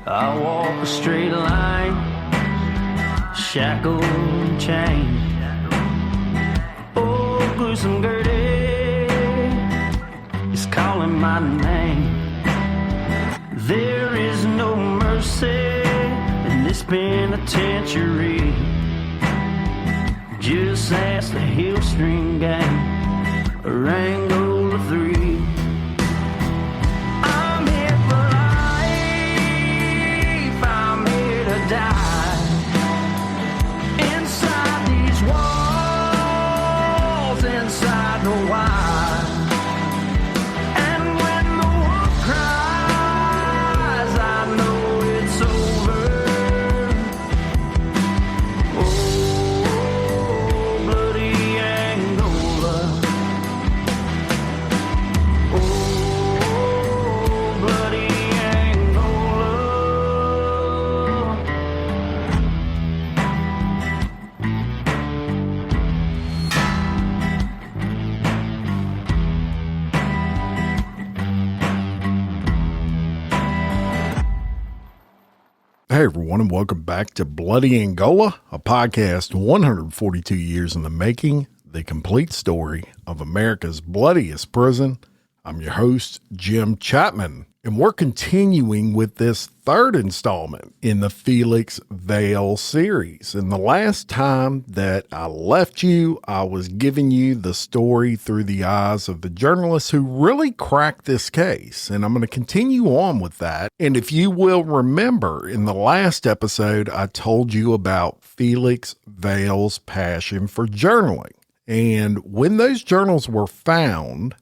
I walk a straight line, shackled and chained. Oh, gruesome Gertie is calling my name. There is no mercy in this penitentiary. Just ask the Hill String Gang or Angola 3. I'm here for life, I'm here to die. Inside these walls, inside the wire. And when the wolf cries, I know it's over. Oh, Bloody Angola. Oh, Bloody Angola. Hey everyone, and welcome back to Bloody Angola, a podcast 142 years in the making, the complete story of America's bloodiest prison. I'm your host, Jim Chapman, and we're continuing with this third installment in the Felix Vail series. And the last time that I left you, I was giving you the story through the eyes of the journalist who really cracked this case. And I'm going to continue on with that. And if you will remember, in the last episode, I told you about Felix Vail's passion for journaling. And when those journals were found,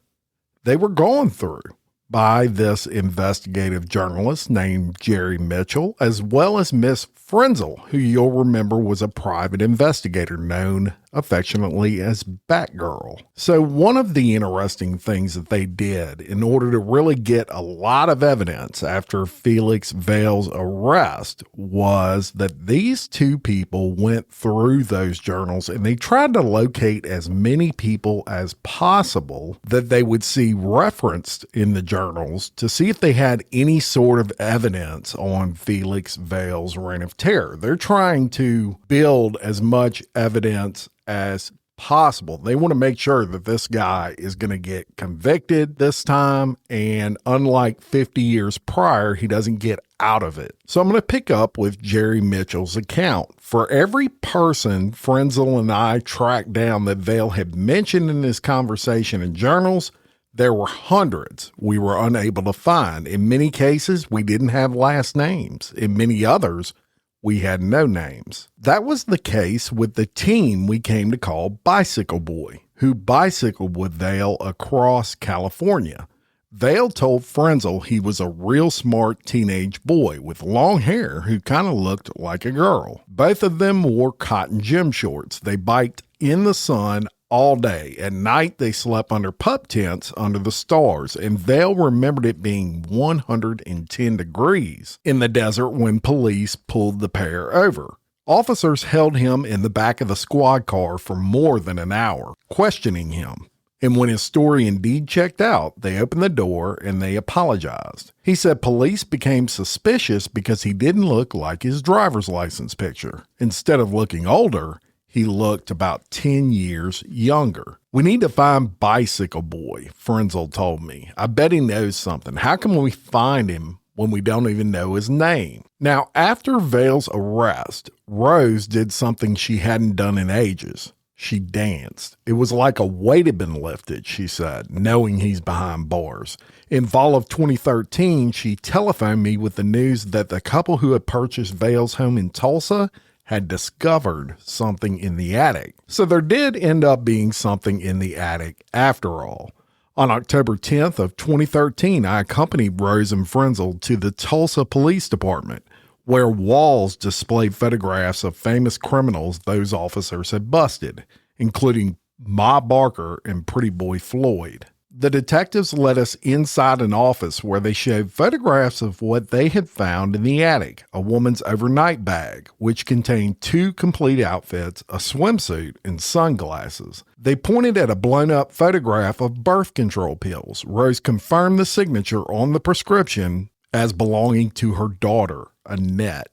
they were gone through by this investigative journalist named Jerry Mitchell, as well as Miss Frenzel, who you'll remember was a private investigator known affectionately as Batgirl. So one of the interesting things that they did in order to really get a lot of evidence after Felix Vail's arrest was that these two people went through those journals and they tried to locate as many people as possible that they would see referenced in the journals to see if they had any sort of evidence on Felix Vail's reign of terror. They're trying to build as much evidence as possible. They want to make sure that this guy is going to get convicted this time, and unlike 50 years prior, he doesn't get out of it. So I'm going to pick up with Jerry Mitchell's account. For every person Frenzel and I tracked down that Vail had mentioned in this conversation in journals, there were hundreds we were unable to find. In many cases, we didn't have last names. In many others, we had no names. That was the case with the team we came to call Bicycle Boy, who bicycled with Vail across California. Vail told Frenzel he was a real smart teenage boy with long hair who kind of looked like a girl. Both of them wore cotton gym shorts. They biked in the sun all day. At night, they slept under pup tents under the stars, and Vail remembered it being 110 degrees in the desert when police pulled the pair over. Officers held him in the back of the squad car for more than an hour, questioning him. And when his story indeed checked out, they opened the door and they apologized. He said police became suspicious because he didn't look like his driver's license picture. Instead of looking older, he looked about 10 years younger. We need to find Bicycle Boy, Frenzel told me. I bet he knows something. How can we find him when we don't even know his name? Now, after Vail's arrest, Rose did something she hadn't done in ages. She danced. It was like a weight had been lifted, she said, knowing he's behind bars. In fall of 2013, she telephoned me with the news that the couple who had purchased Vail's home in Tulsa had discovered something in the attic. So there did end up being something in the attic after all. On October 10th of 2013, I accompanied Rose and Frenzel to the Tulsa Police Department, where walls displayed photographs of famous criminals those officers had busted, including Ma Barker and Pretty Boy Floyd. The detectives led us inside an office where they showed photographs of what they had found in the attic, a woman's overnight bag, which contained 2 complete outfits, a swimsuit, and sunglasses. They pointed at a blown-up photograph of birth control pills. Rose confirmed the signature on the prescription as belonging to her daughter, Annette.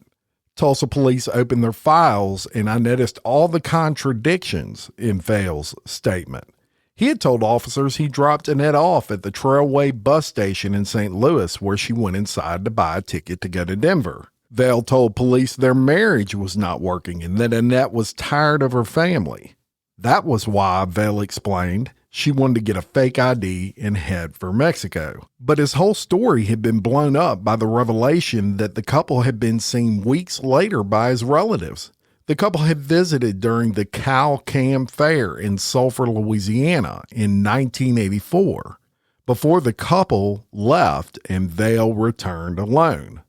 Tulsa police opened their files, and I noticed all the contradictions in Vail's statement. He had told officers he dropped Annette off at the Trailway bus station in St. Louis, where she went inside to buy a ticket to go to Denver. Vail told police their marriage was not working and that Annette was tired of her family. That was why, Vail explained, she wanted to get a fake ID and head for Mexico. But his whole story had been blown up by the revelation that the couple had been seen weeks later by his relatives. The couple had visited during the Cow-Cam Fair in Sulphur, Louisiana in 1984, before the couple left and Vail returned alone.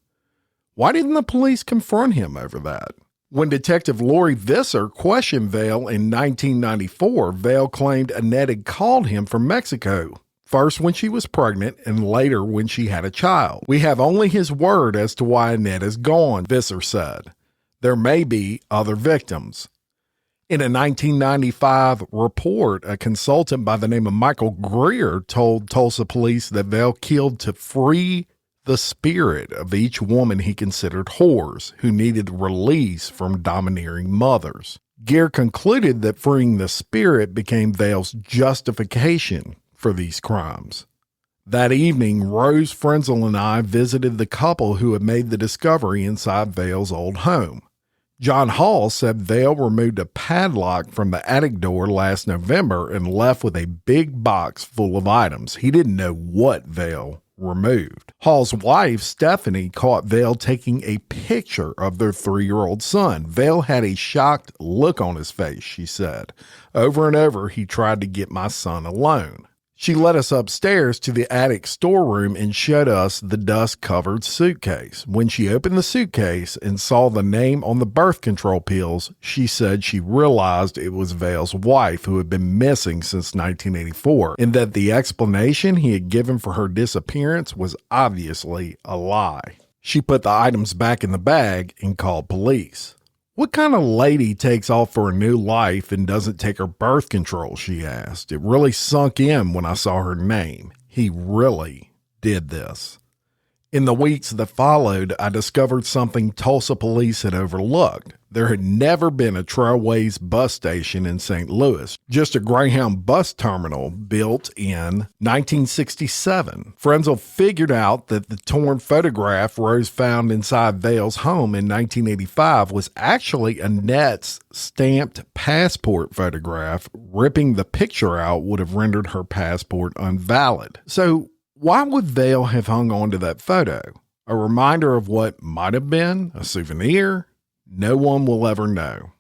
Why didn't the police confront him over that? When Detective Lori Visser questioned Vail in 1994, Vail claimed Annette had called him from Mexico, first when she was pregnant and later when she had a child. We have only his word as to why Annette is gone, Visser said. There may be other victims. In a 1995 report, a consultant by the name of Michael Greer told Tulsa police that Vail killed to free the spirit of each woman he considered whores who needed release from domineering mothers. Greer concluded that freeing the spirit became Vail's justification for these crimes. That evening, Rose Frenzel and I visited the couple who had made the discovery inside Vail's old home. John Hall said Vail removed a padlock from the attic door last November and left with a big box full of items. He didn't know what Vail removed. Hall's wife, Stephanie, caught Vail taking a picture of their 3-year-old son. Vail had a shocked look on his face, she said. Over and over, he tried to get my son alone. She led us upstairs to the attic storeroom and showed us the dust-covered suitcase. When she opened the suitcase and saw the name on the birth control pills, she said she realized it was Vail's wife, who had been missing since 1984, and that the explanation he had given for her disappearance was obviously a lie. She put the items back in the bag and called police. What kind of lady takes off for a new life and doesn't take her birth control, she asked. It really sunk in when I saw her name. He really did this. In the weeks that followed, I discovered something Tulsa police had overlooked. There had never been a Trailways bus station in St. Louis, just a Greyhound bus terminal built in 1967. Frenzel figured out that the torn photograph Rose found inside Vail's home in 1985 was actually Annette's stamped passport photograph. Ripping the picture out would have rendered her passport invalid. So why would Vail have hung on to that photo? A reminder of what might have been? A souvenir? No one will ever know.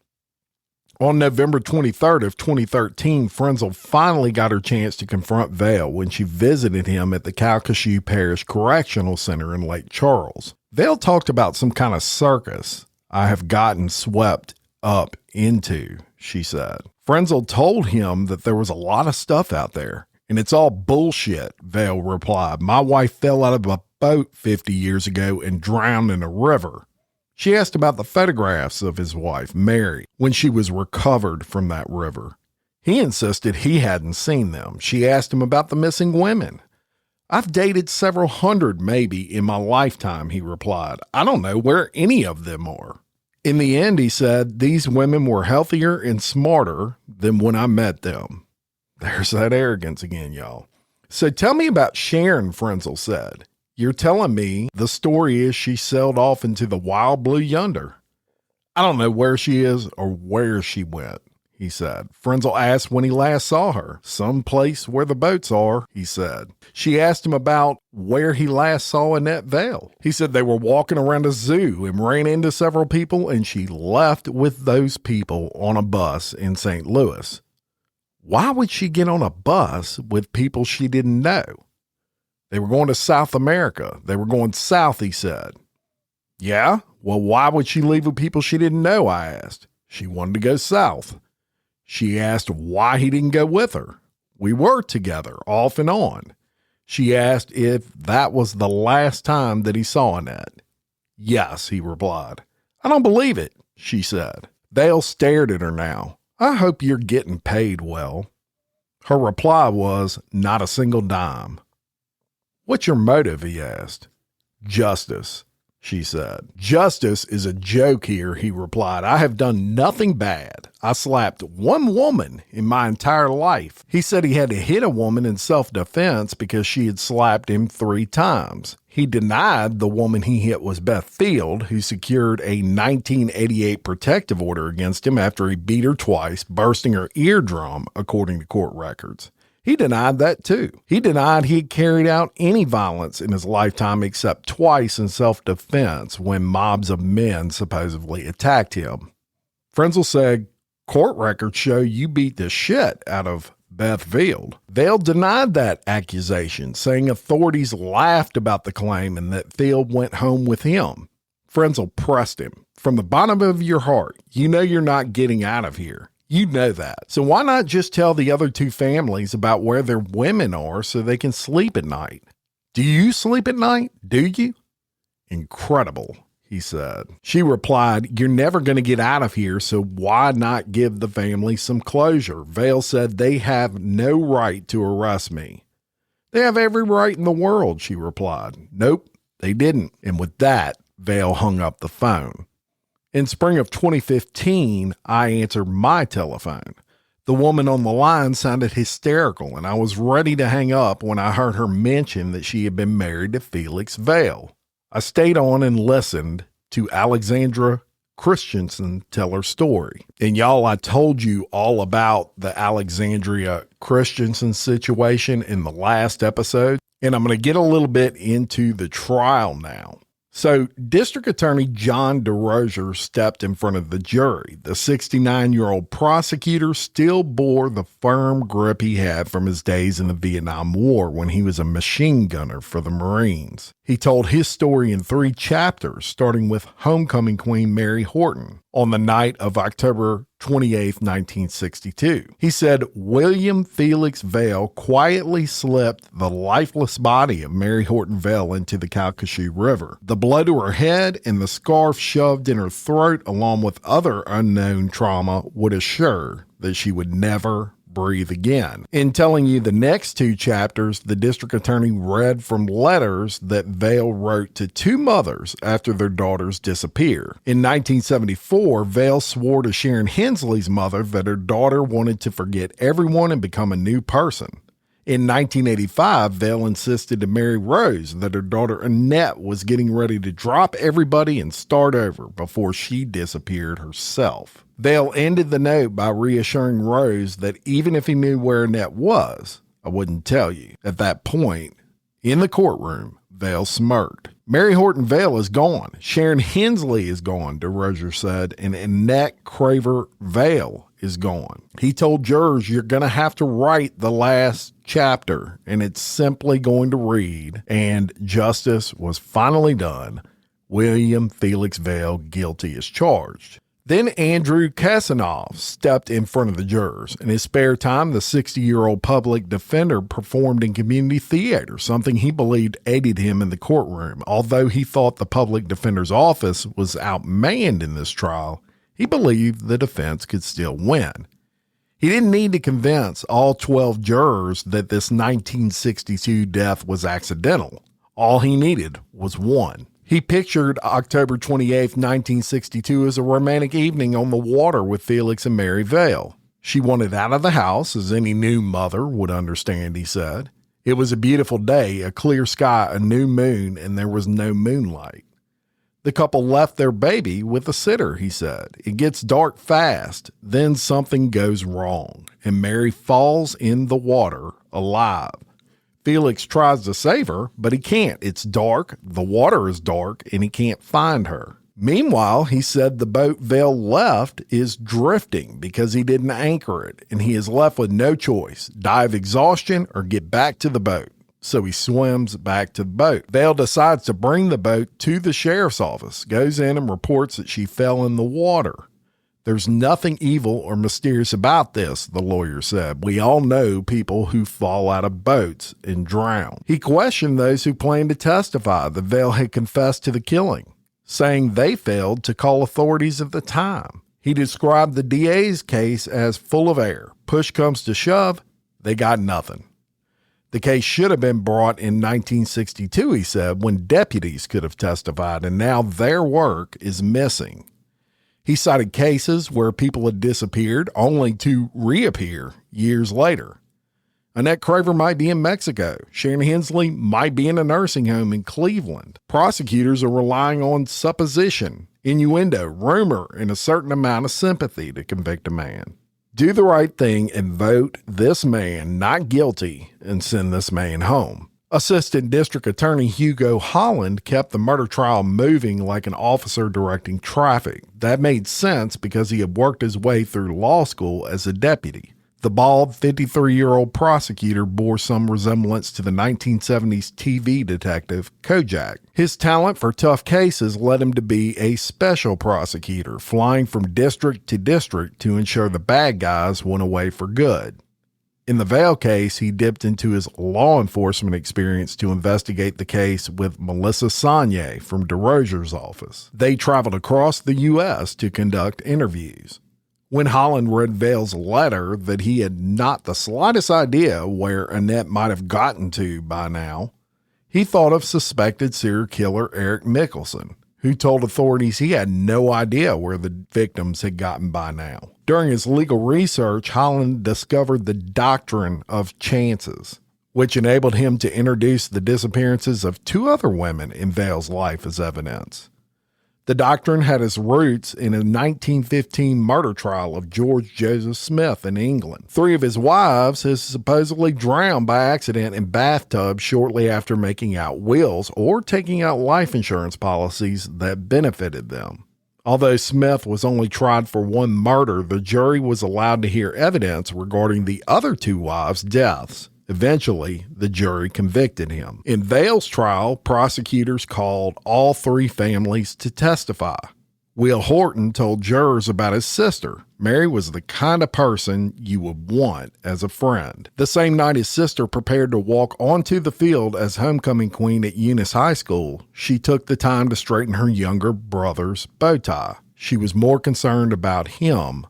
On November 23rd of 2013, Frenzel finally got her chance to confront Vail when she visited him at the Calcasieu Parish Correctional Center in Lake Charles. Vail talked about some kind of circus I have gotten swept up into, she said. Frenzel told him that there was a lot of stuff out there, and it's all bullshit, Vail replied. My wife fell out of a boat 50 years ago and drowned in a river. She asked about the photographs of his wife, Mary, when she was recovered from that river. He insisted he hadn't seen them. She asked him about the missing women. I've dated several hundred maybe in my lifetime, he replied. I don't know where any of them are. In the end, he said, these women were healthier and smarter than when I met them. There's that arrogance again, y'all. So tell me about Sharon, Frenzel said. You're telling me the story is she sailed off into the wild blue yonder. I don't know where she is or where she went, he said. Frenzel asked when he last saw her. Some place where the boats are, he said. She asked him about where he last saw Annette Vail. He said they were walking around a zoo and ran into several people, and she left with those people on a bus in St. Louis. Why would she get on a bus with people she didn't know? They were going to South America. They were going south, he said. Yeah? Well, why would she leave with people she didn't know, I asked. She wanted to go south. She asked why he didn't go with her. We were together, off and on. She asked if that was the last time that he saw Annette. Yes, he replied. I don't believe it, she said. Vail stared at her now. I hope you're getting paid well. Her reply was, not a single dime. What's your motive, he asked. Justice, she said. Justice is a joke here, he replied. I have done nothing bad. I slapped one woman in my entire life. He said he had to hit a woman in self-defense because she had slapped him 3 times. He denied the woman he hit was Beth Field, who secured a 1988 protective order against him after he beat her twice, bursting her eardrum, according to court records. He denied that too. He denied he had carried out any violence in his lifetime except twice in self-defense when mobs of men supposedly attacked him. Frenzel said, court records show you beat the shit out of Beth Field. Vail denied that accusation, saying authorities laughed about the claim and that Field went home with him. Frenzel pressed him. From the bottom of your heart, you know you're not getting out of here. You know that. So why not just tell the other 2 families about where their women are so they can sleep at night? Do you sleep at night? Do you? Incredible, he said. She replied, you're never going to get out of here, so why not give the family some closure? Vail said they have no right to arrest me. They have every right in the world, she replied. Nope, they didn't. And with that, Vail hung up the phone. In spring of 2015, I answered my telephone. The woman on the line sounded hysterical, and I was ready to hang up when I heard her mention that she had been married to Felix Vail. I stayed on and listened to Alexandra Christensen tell her story. And y'all, I told you all about the Alexandria Christensen situation in the last episode, and I'm going to get a little bit into the trial now. So District Attorney John DeRozier stepped in front of the jury. The 69-year-old prosecutor still bore the firm grip he had from his days in the Vietnam War when he was a machine gunner for the Marines. He told his story in 3 chapters, starting with homecoming queen Mary Horton on the night of October 28, 1962. He said William Felix Vail quietly slipped the lifeless body of Mary Horton Vail into the Calcasieu River. The blood to her head and the scarf shoved in her throat, along with other unknown trauma, would assure that she would never breathe again. In telling you the next 2 chapters, the district attorney read from letters that Vail wrote to 2 mothers after their daughters disappeared. In 1974, Vail swore to Sharon Hensley's mother that her daughter wanted to forget everyone and become a new person. In 1985, Vail insisted to Mary Rose that her daughter Annette was getting ready to drop everybody and start over before she disappeared herself. Vail ended the note by reassuring Rose that even if he knew where Annette was, I wouldn't tell you. At that point, in the courtroom, Vail smirked. Mary Horton Vail is gone. Sharon Hensley is gone, DeRozier said, and Annette Craver Vail is gone. He told jurors, you're going to have to write the last chapter, and it's simply going to read, and justice was finally done. William Felix Vail guilty as charged. Then Andrew Kasanoff stepped in front of the jurors. In his spare time, the 60-year-old public defender performed in community theater, something he believed aided him in the courtroom. Although he thought the public defender's office was outmanned in this trial, he believed the defense could still win. He didn't need to convince all 12 jurors that this 1962 death was accidental. All he needed was one. He pictured October 28, 1962 as a romantic evening on the water with Felix and Mary Vail. She wanted out of the house, as any new mother would understand, he said. It was a beautiful day, a clear sky, a new moon, and there was no moonlight. The couple left their baby with a sitter, he said. It gets dark fast, then something goes wrong, and Mary falls in the water alive. Felix tries to save her, but he can't. It's dark, the water is dark, and he can't find her. Meanwhile, he said the boat Vail left is drifting because he didn't anchor it, and he is left with no choice, die of exhaustion or get back to the boat. So he swims back to the boat. Vail decides to bring the boat to the sheriff's office, goes in and reports that she fell in the water. There's nothing evil or mysterious about this, the lawyer said. We all know people who fall out of boats and drown. He questioned those who planned to testify that Vail had confessed to the killing, saying they failed to call authorities at the time. He described the DA's case as full of air. Push comes to shove, they got nothing. The case should have been brought in 1962, he said, when deputies could have testified, and now their work is missing. He cited cases where people had disappeared only to reappear years later. Annette Craver might be in Mexico. Sharon Hensley might be in a nursing home in Cleveland. Prosecutors are relying on supposition, innuendo, rumor, and a certain amount of sympathy to convict a man. Do the right thing and vote this man not guilty and send this man home. Assistant District Attorney Hugo Holland kept the murder trial moving like an officer directing traffic. That made sense because he had worked his way through law school as a deputy. The bald 53-year-old prosecutor bore some resemblance to the 1970s TV detective Kojak. His talent for tough cases led him to be a special prosecutor, flying from district to district to ensure the bad guys went away for good. In the Vail case, he dipped into his law enforcement experience to investigate the case with Melissa Sagne from DeRozier's office. They traveled across the U.S. to conduct interviews. When Holland read Vail's letter that he had not the slightest idea where Annette might have gotten to by now, he thought of suspected serial killer Eric Mickelson, who told authorities he had no idea where the victims had gotten by now. During his legal research, Holland discovered the doctrine of chances, which enabled him to introduce the disappearances of two other women in Vail's life as evidence. The doctrine had its roots in a 1915 murder trial of George Joseph Smith in England. Three of his wives had supposedly drowned by accident in bathtubs shortly after making out wills or taking out life insurance policies that benefited them. Although Smith was only tried for one murder, the jury was allowed to hear evidence regarding the other two wives' deaths. Eventually, the jury convicted him. In Vail's trial, prosecutors called all three families to testify. Will Horton told jurors about his sister. Mary was the kind of person you would want as a friend. The same night his sister prepared to walk onto the field as homecoming queen at Eunice High School, she took the time to straighten her younger brother's bow tie. She was more concerned about him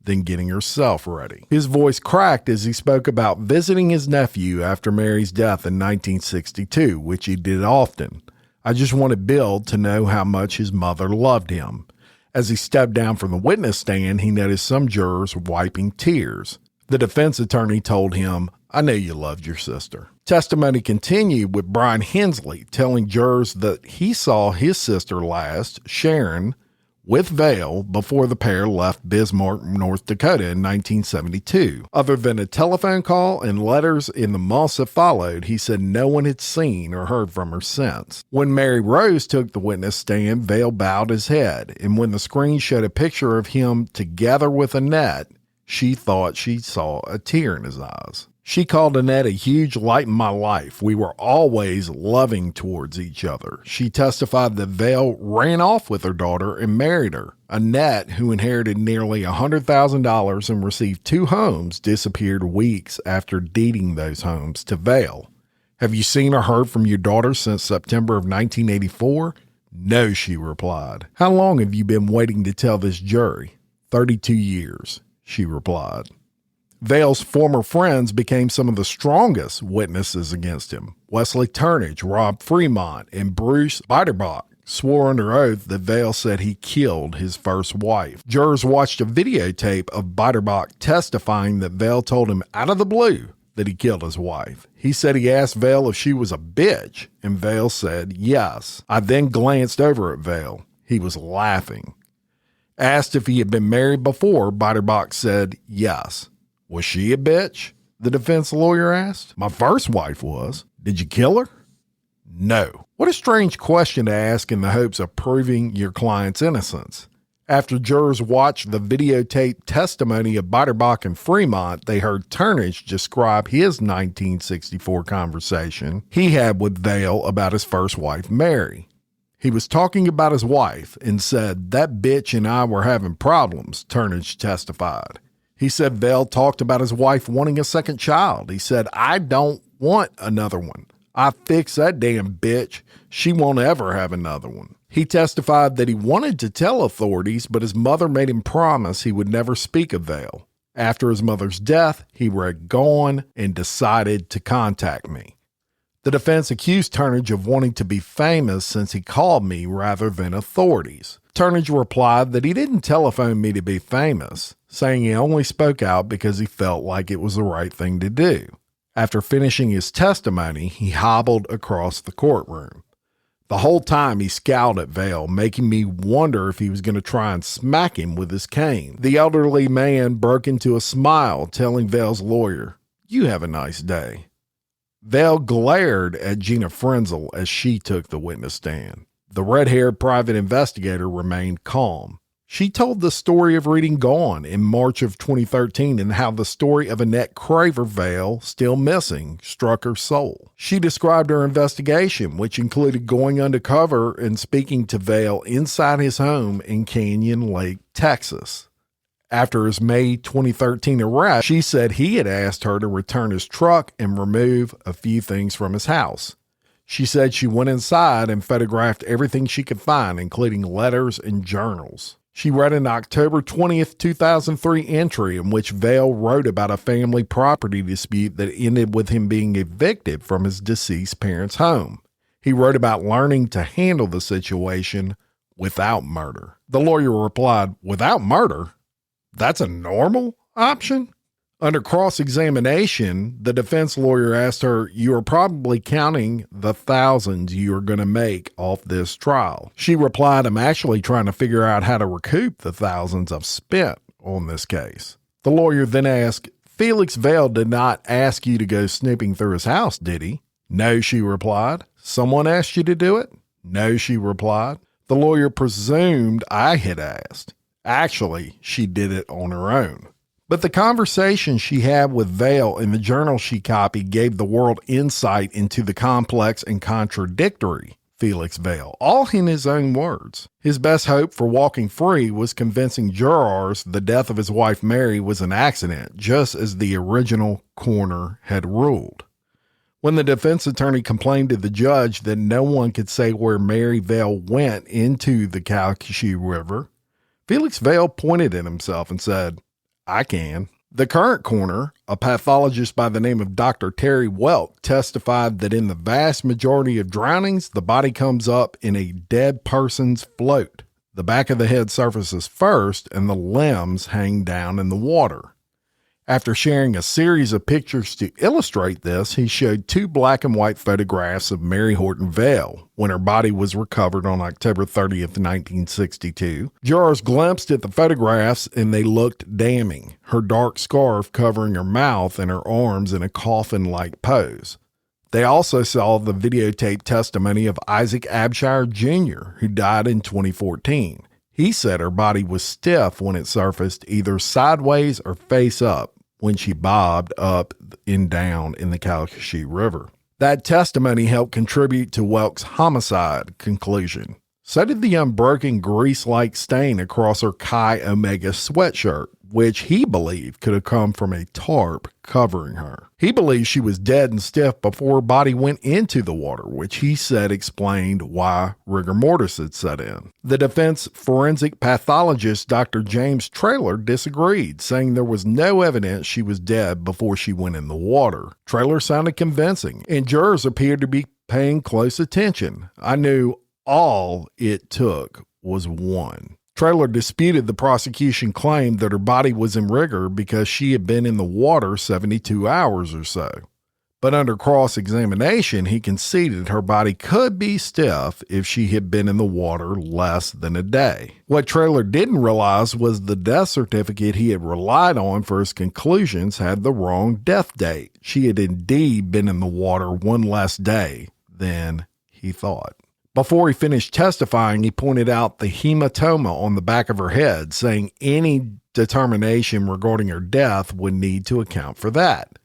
than getting herself ready. His voice cracked as he spoke about visiting his nephew after Mary's death in 1962, which he did often. I just wanted Bill to know how much his mother loved him. As he stepped down from the witness stand, he noticed some jurors wiping tears. The defense attorney told him, "I know you loved your sister." Testimony continued with Brian Hensley telling jurors that he saw his sister last, Sharon, with Vail before the pair left Bismarck, North Dakota in 1972. Other than a telephone call and letters in the months that followed, he said no one had seen or heard from her since. When Mary Rose took the witness stand, Vail bowed his head, and when the screen showed a picture of him together with Annette, she thought she saw a tear in his eyes. She called Annette a huge light in my life. We were always loving towards each other. She testified that Vail ran off with her daughter and married her. Annette, who inherited nearly $100,000 and received two homes, disappeared weeks after deeding those homes to Vail. Have you seen or heard from your daughter since September of 1984? No, she replied. How long have you been waiting to tell this jury? 32 years, she replied. Vail's former friends became some of the strongest witnesses against him. Wesley Turnage, Rob Fremont, and Bruce Beiderbach swore under oath that Vail said he killed his first wife. Jurors watched a videotape of Beiderbach testifying that Vail told him out of the blue that he killed his wife. He said he asked Vail if she was a bitch, and Vail said yes. I then glanced over at Vail. He was laughing. Asked if he had been married before, Beiderbach said yes. Was she a bitch? The defense lawyer asked. My first wife was. Did you kill her? No. What a strange question to ask in the hopes of proving your client's innocence. After jurors watched the videotape testimony of Beiderbach and Fremont, they heard Turnage describe his 1964 conversation he had with Vail about his first wife, Mary. He was talking about his wife and said, "That bitch and I were having problems," Turnage testified. He said Vail talked about his wife wanting a second child. He said, "I don't want another one. I fixed that damn bitch. She won't ever have another one." He testified that he wanted to tell authorities, but his mother made him promise he would never speak of Vail. After his mother's death, he read Gone and decided to contact me. The defense accused Turnage of wanting to be famous since he called me rather than authorities. Turnage replied that he didn't telephone me to be famous, saying he only spoke out because he felt like it was the right thing to do. After finishing his testimony, he hobbled across the courtroom. The whole time he scowled at Vail, making me wonder if he was going to try and smack him with his cane. The elderly man broke into a smile, telling Vail's lawyer, "You have a nice day." Vail glared at Gina Frenzel as she took the witness stand. The red-haired private investigator remained calm. She told the story of reading Gone in March of 2013 and how the story of Annette Craver Vail, still missing, struck her soul. She described her investigation, which included going undercover and speaking to Vail inside his home in Canyon Lake, Texas. After his May 2013 arrest, she said he had asked her to return his truck and remove a few things from his house. She said she went inside and photographed everything she could find, including letters and journals. She read an October 20th, 2003 entry in which Vail wrote about a family property dispute that ended with him being evicted from his deceased parents' home. He wrote about learning to handle the situation without murder. The lawyer replied, "Without murder? That's a normal option?" Under cross-examination, the defense lawyer asked her, "You are probably counting the thousands you are going to make off this trial." She replied, "I'm actually trying to figure out how to recoup the thousands I've spent on this case." The lawyer then asked, "Felix Vail did not ask you to go snooping through his house, did he?" "No," she replied. "Someone asked you to do it?" "No," she replied. The lawyer presumed I had asked. Actually, she did it on her own. But the conversation she had with Vail in the journal she copied gave the world insight into the complex and contradictory Felix Vail, all in his own words. His best hope for walking free was convincing jurors the death of his wife Mary was an accident, just as the original coroner had ruled. When the defense attorney complained to the judge that no one could say where Mary Vail went into the Calcasieu River, Felix Vail pointed at himself and said, "I can." The current coroner, a pathologist by the name of Dr. Terry Welk, testified that in the vast majority of drownings, the body comes up in a dead person's float. The back of the head surfaces first and the limbs hang down in the water. After sharing a series of pictures to illustrate this, he showed 2 black and white photographs of Mary Horton Vail when her body was recovered on October 30th, 1962. Jurors glimpsed at the photographs and they looked damning, her dark scarf covering her mouth and her arms in a coffin-like pose. They also saw the videotaped testimony of Isaac Abshire Jr., who died in 2014. He said her body was stiff when it surfaced, either sideways or face up, when she bobbed up and down in the Calcasieu River. That testimony helped contribute to Welk's homicide conclusion. So did the unbroken grease-like stain across her Chi Omega sweatshirt, which he believed could have come from a tarp covering her. He believes she was dead and stiff before her body went into the water, which he said explained why rigor mortis had set in. The defense forensic pathologist, Dr. James Traylor, disagreed, saying there was no evidence she was dead before she went in the water. Traylor sounded convincing, and jurors appeared to be paying close attention. I knew all it took was one. Traylor disputed the prosecution claim that her body was in rigor because she had been in the water 72 hours or so. But under cross-examination, he conceded her body could be stiff if she had been in the water less than a day. What Traylor didn't realize was the death certificate he had relied on for his conclusions had the wrong death date. She had indeed been in the water one less day than he thought. Before he finished testifying, he pointed out the hematoma on the back of her head, saying any determination regarding her death would need to account for that.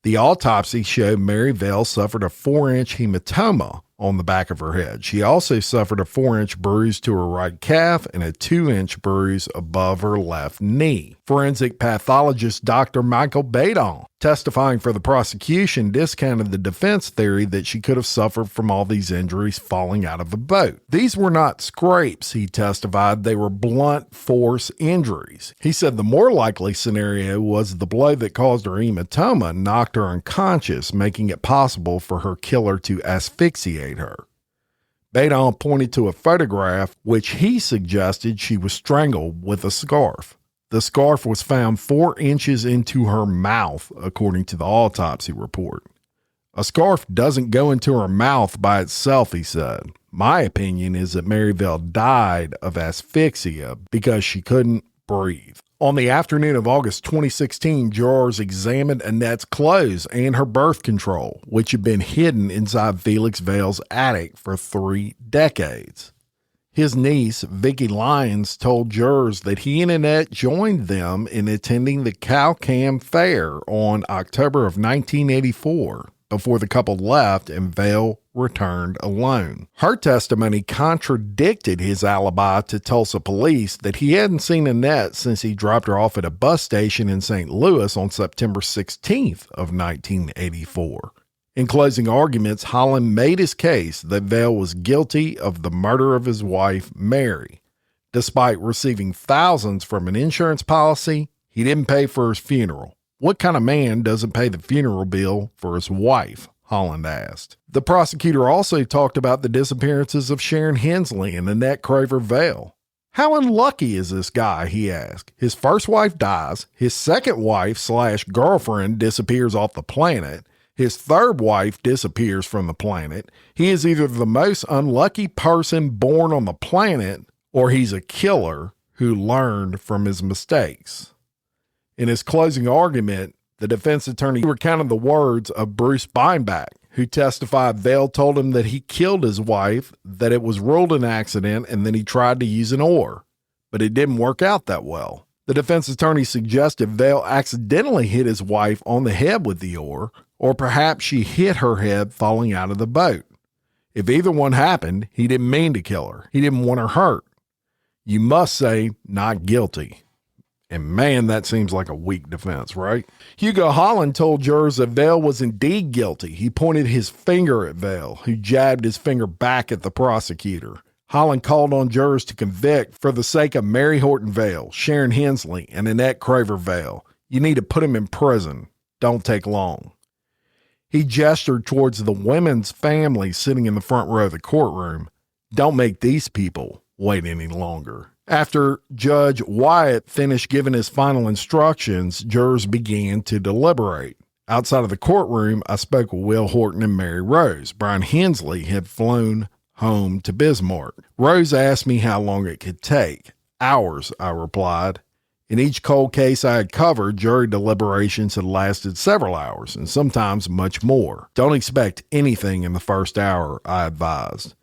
The autopsy showed Mary Vail suffered a 4-inch hematoma on the back of her head. She also suffered a 4-inch bruise to her right calf and a 2-inch bruise above her left knee. Forensic pathologist Dr. Michael Badon, testifying for the prosecution, discounted the defense theory that she could have suffered from all these injuries falling out of a boat. These were not scrapes, he testified. They were blunt force injuries. He said the more likely scenario was the blow that caused her hematoma knocked her unconscious, making it possible for her killer to asphyxiate her. Badon pointed to a photograph which he suggested she was strangled with a scarf. The scarf was found 4 inches into her mouth, according to the autopsy report. A scarf doesn't go into her mouth by itself, he said. My opinion is that Mary Vail died of asphyxia because she couldn't breathe. On the afternoon of August 2016, jurors examined Annette's clothes and her birth control, which had been hidden inside Felix Vail's attic for 3 decades. His niece, Vicki Lyons, told jurors that he and Annette joined them in attending the Cow-Cam Fair on October of 1984 before the couple left and Vail returned alone. Her testimony contradicted his alibi to Tulsa police that he hadn't seen Annette since he dropped her off at a bus station in St. Louis on September 16th of 1984. In closing arguments, Holland made his case that Vail was guilty of the murder of his wife, Mary. Despite receiving thousands from an insurance policy, he didn't pay for his funeral. What kind of man doesn't pay the funeral bill for his wife? Holland asked. The prosecutor also talked about the disappearances of Sharon Hensley and Annette Craver Vail. How unlucky is this guy, he asked. His first wife dies, his second wife/girlfriend disappears off the planet, his third wife disappears from the planet. He is either the most unlucky person born on the planet or he's a killer who learned from his mistakes. In his closing argument, the defense attorney recounted the words of Bruce Beinbach, who testified Vail told him that he killed his wife, that it was ruled an accident, and then he tried to use an oar. But it didn't work out that well. The defense attorney suggested Vail accidentally hit his wife on the head with the oar, or perhaps she hit her head falling out of the boat. If either one happened, he didn't mean to kill her. He didn't want her hurt. You must say not guilty. And man, that seems like a weak defense, right? Hugo Holland told jurors that Vail was indeed guilty. He pointed his finger at Vail, who jabbed his finger back at the prosecutor. Holland called on jurors to convict for the sake of Mary Horton Vail, Sharon Hensley, and Annette Craver Vail. You need to put him in prison. Don't take long. He gestured towards the women's families sitting in the front row of the courtroom. Don't make these people wait any longer. After Judge Wyatt finished giving his final instructions, jurors began to deliberate. Outside of the courtroom, I spoke with Will Horton and Mary Rose. Brian Hensley had flown home to Bismarck. Rose asked me how long it could take. Hours, I replied. In each cold case I had covered, jury deliberations had lasted several hours and sometimes much more. Don't expect anything in the first hour, I advised.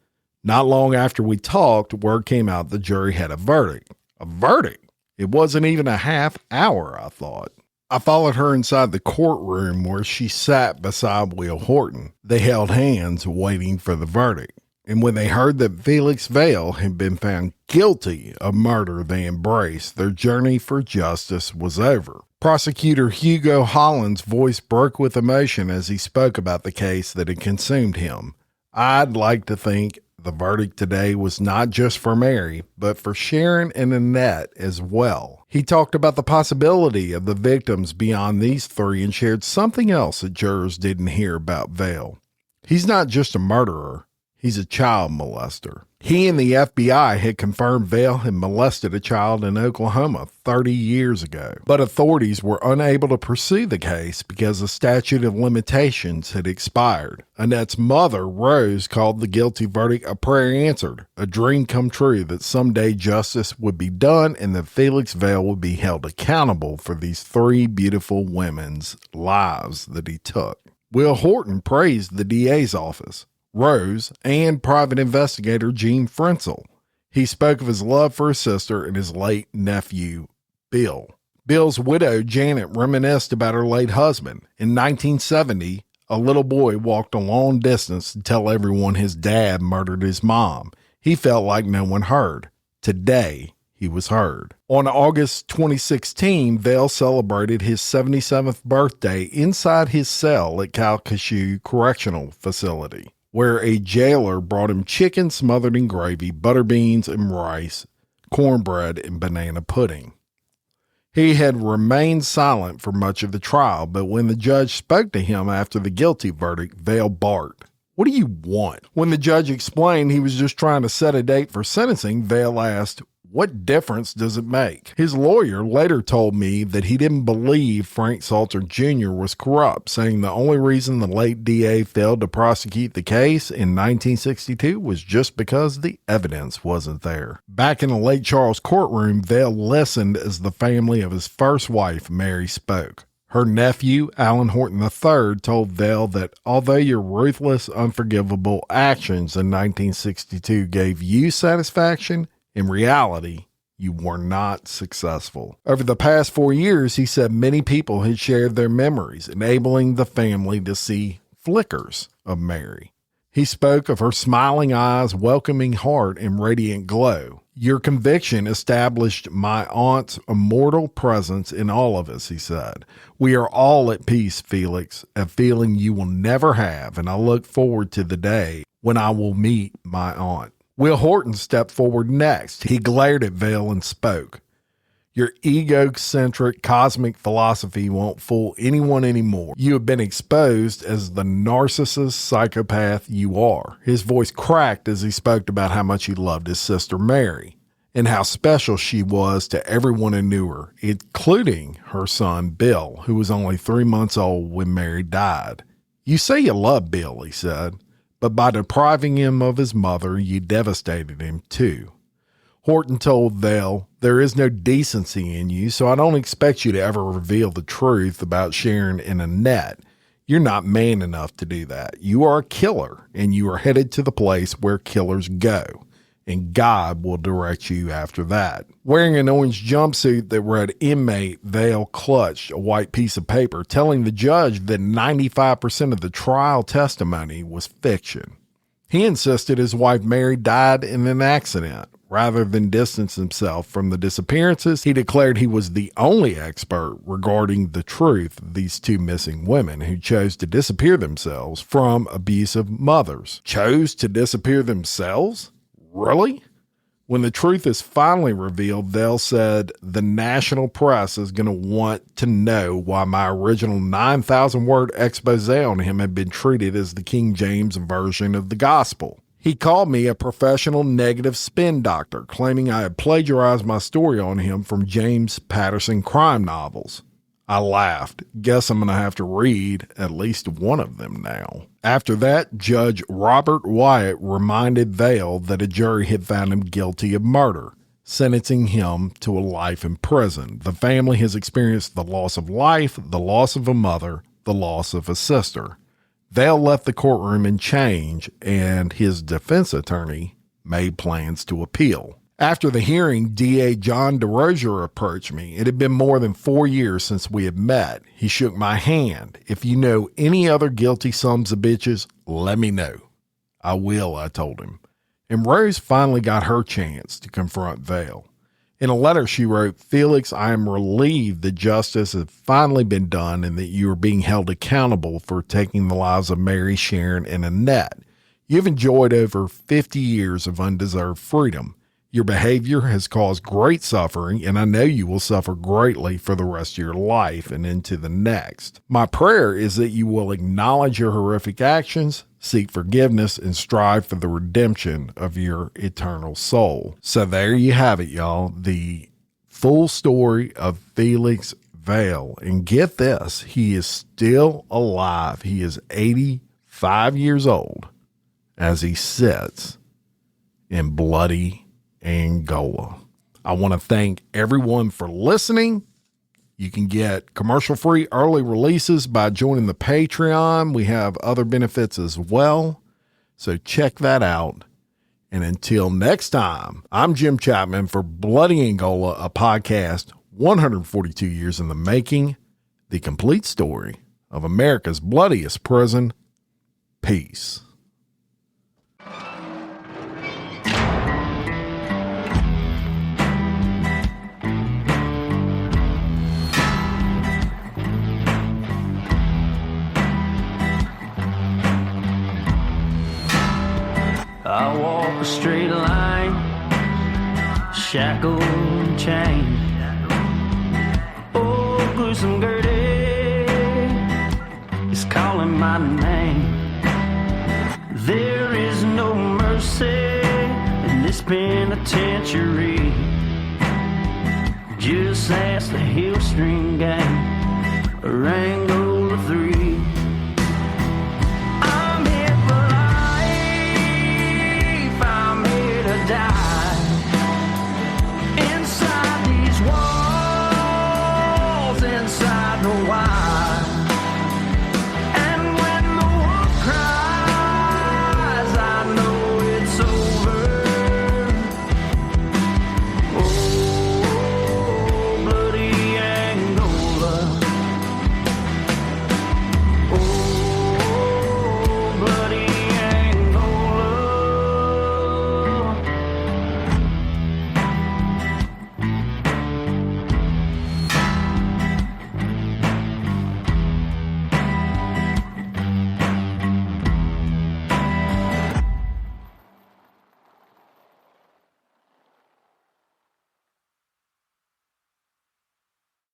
Not long after we talked, word came out the jury had a verdict. A verdict? It wasn't even a half hour, I thought. I followed her inside the courtroom where she sat beside Will Horton. They held hands waiting for the verdict. And when they heard that Felix Vail had been found guilty of murder, they embraced. Their journey for justice was over. Prosecutor Hugo Holland's voice broke with emotion as he spoke about the case that had consumed him. I'd like to think the verdict today was not just for Mary, but for Sharon and Annette as well. He talked about the possibility of the victims beyond these 3 and shared something else that jurors didn't hear about Vail. He's not just a murderer. He's a child molester. He and the FBI had confirmed Vail had molested a child in Oklahoma 30 years ago, but authorities were unable to pursue the case because the statute of limitations had expired. Annette's mother, Rose, called the guilty verdict a prayer answered, a dream come true that someday justice would be done and that Felix Vail would be held accountable for these 3 beautiful women's lives that he took. Will Horton praised the DA's office, Rose, and private investigator Gene Frenzel. He spoke of his love for his sister and his late nephew, Bill. Bill's widow, Janet, reminisced about her late husband. In 1970, a little boy walked a long distance to tell everyone his dad murdered his mom. He felt like no one heard. Today, he was heard. On August 2016, Vail celebrated his 77th birthday inside his cell at Calcasieu Correctional Facility, where a jailer brought him chicken smothered in gravy, butter beans and rice, cornbread, and banana pudding. He had remained silent for much of the trial, but when the judge spoke to him after the guilty verdict, Vail barked, "What do you want?" When the judge explained he was just trying to set a date for sentencing, Vail asked, "What difference does it make?" His lawyer later told me that he didn't believe Frank Salter Jr. was corrupt, saying the only reason the late DA failed to prosecute the case in 1962 was just because the evidence wasn't there. Back in the Lake Charles courtroom, Vail listened as the family of his first wife, Mary, spoke. Her nephew, Alan Horton III, told Vail that although your ruthless, unforgivable actions in 1962 gave you satisfaction, in reality, you were not successful. Over the past 4 years, he said many people had shared their memories, enabling the family to see flickers of Mary. He spoke of her smiling eyes, welcoming heart, and radiant glow. Your conviction established my aunt's immortal presence in all of us, he said. We are all at peace, Felix, a feeling you will never have, and I look forward to the day when I will meet my aunt. Will Horton stepped forward next. He glared at Vail and spoke. Your egocentric cosmic philosophy won't fool anyone anymore. You have been exposed as the narcissist psychopath you are. His voice cracked as he spoke about how much he loved his sister Mary and how special she was to everyone who knew her, including her son Bill, who was only 3 months old when Mary died. You say you love Bill, he said, but by depriving him of his mother, you devastated him too. Horton told Vail, there is no decency in you, so I don't expect you to ever reveal the truth about Sharon and Annette. You're not man enough to do that. You are a killer, and you are headed to the place where killers go, and God will direct you after that. Wearing an orange jumpsuit that read inmate, Vail clutched a white piece of paper, telling the judge that 95% of the trial testimony was fiction. He insisted his wife Mary died in an accident. Rather than distance himself from the disappearances, he declared he was the only expert regarding the truth of these two missing women who chose to disappear themselves from abusive mothers. Chose to disappear themselves? Really? When the truth is finally revealed, Vail said the national press is going to want to know why my original 9,000-word expose on him had been treated as the King James version of the gospel. He called me a professional negative spin doctor, claiming I had plagiarized my story on him from James Patterson crime novels. I laughed. Guess I'm going to have to read at least one of them now. After that, Judge Robert Wyatt reminded Vail that a jury had found him guilty of murder, sentencing him to a life in prison. The family has experienced the loss of life, the loss of a mother, the loss of a sister. Vail left the courtroom in change, and his defense attorney made plans to appeal. After the hearing, DA John DeRozier approached me. It had been more than 4 years since we had met. He shook my hand. If you know any other guilty sons of bitches, let me know. I will, I told him. And Rose finally got her chance to confront Vail. In a letter she wrote, Felix, I am relieved that justice has finally been done and that you are being held accountable for taking the lives of Mary, Sharon, and Annette. You've enjoyed over 50 years of undeserved freedom. Your behavior has caused great suffering, and I know you will suffer greatly for the rest of your life and into the next. My prayer is that you will acknowledge your horrific actions, seek forgiveness, and strive for the redemption of your eternal soul. So there you have it, y'all. The full story of Felix Vail. And get this, he is still alive. He is 85 years old as he sits in Bloody Angola. I want to thank everyone for listening. You can get commercial-free early releases by joining the Patreon. We have other benefits as well, so check that out. And until next time, I'm Jim Chapman for Bloody Angola, a podcast 142 years in the making, the complete story of America's bloodiest prison. Peace. shackled and chained. Oh, gruesome Gertie is calling my name. There is no mercy in this penitentiary.